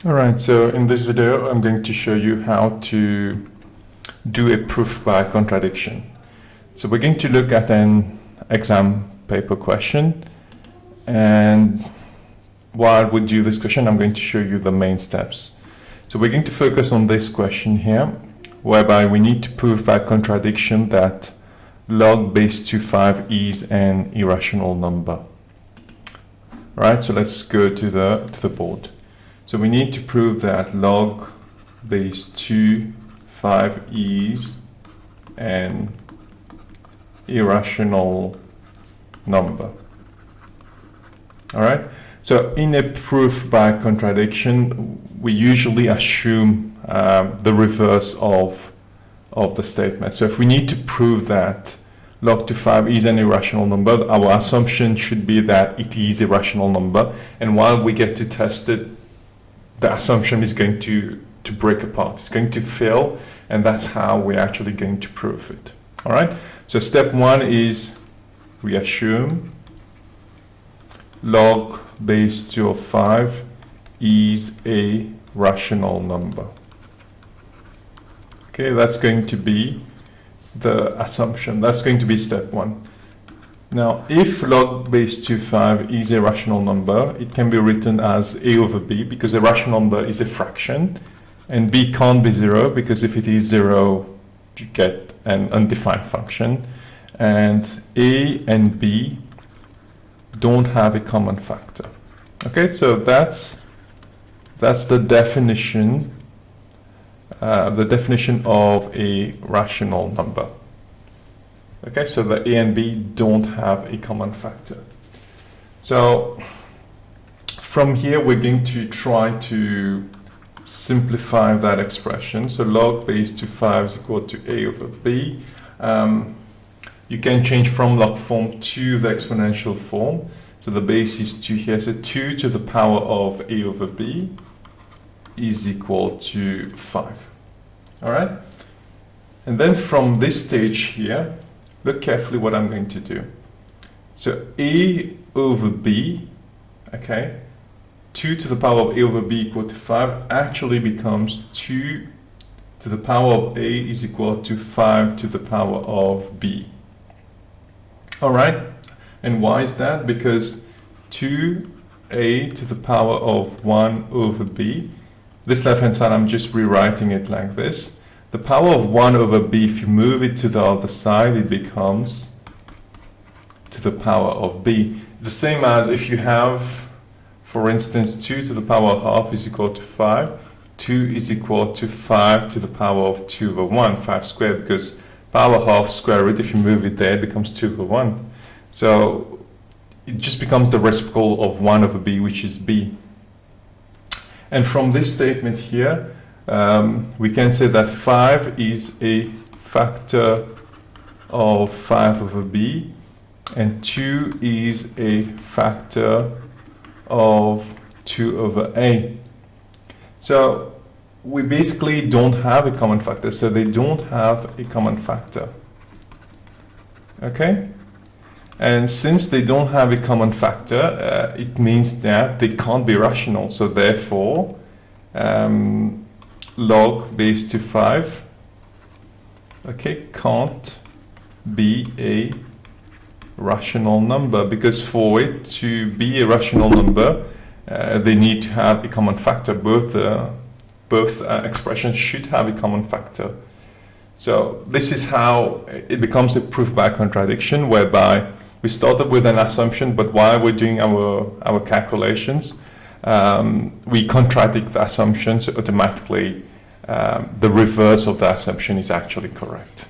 Alright, so in this video I'm going to show you how to do a proof by contradiction. So we're going to look at an exam paper question, and while we do this question I'm going to show you the main steps. So we're going to focus on this question here, whereby we need to prove by contradiction that log base 25 is an irrational number. Alright, so let's go to the board. So we need to prove that log base 25 is an irrational number. All right. So in a proof by contradiction, we usually assume the reverse of the statement. So if we need to prove that log 25 is an irrational number, our assumption should be that it is a rational number. And while we get to test it, the assumption is going to break apart. It's going to fail, and that's how we're actually going to prove it. All right. So step one is we assume log base 2 of 5 is a rational number. Okay, that's going to be the assumption. That's going to be step one. Now, if log base 25 is a rational number, it can be written as a over b, because a rational number is a fraction, and b can't be 0, because if it is 0, you get an undefined function, and a and b don't have a common factor. Okay, so that's the definition of a rational number. Okay, so the a and b don't have a common factor. So from here we're going to try to simplify that expression. So log base 25 is equal to a over b. You can change from log form to the exponential form. So the base is 2 here. So 2 to the power of a over b is equal to 5. All right? And then from this stage here, look carefully what I'm going to do. So a over b, okay, 2 to the power of a over b equal to 5 actually becomes 2 to the power of a is equal to 5 to the power of b. All right, and why is that? Because 2a to the power of 1 over b, this left hand side I'm just rewriting it like this. The power of 1 over b, if you move it to the other side, it becomes to the power of b. The same as if you have, for instance, 2 to the power of half is equal to 5. 2 is equal to 5 to the power of 2 over 1, 5 squared, because power half square root, if you move it there, it becomes 2 over 1. So it just becomes the reciprocal of 1 over b, which is b. And from this statement here, we can say that 5 is a factor of 5 over b, and 2 is a factor of 2 over a. So we basically don't have a common factor, so they don't have a common factor. Okay? And since they don't have a common factor, it means that they can't be rational. So therefore, log base 25, okay, can't be a rational number, because for it to be a rational number, they need to have a common factor. Both expressions should have a common factor. So this is how it becomes a proof by contradiction, whereby we started with an assumption, but while we're doing our calculations, we contradict the assumption, so automatically the reverse of the assumption is actually correct.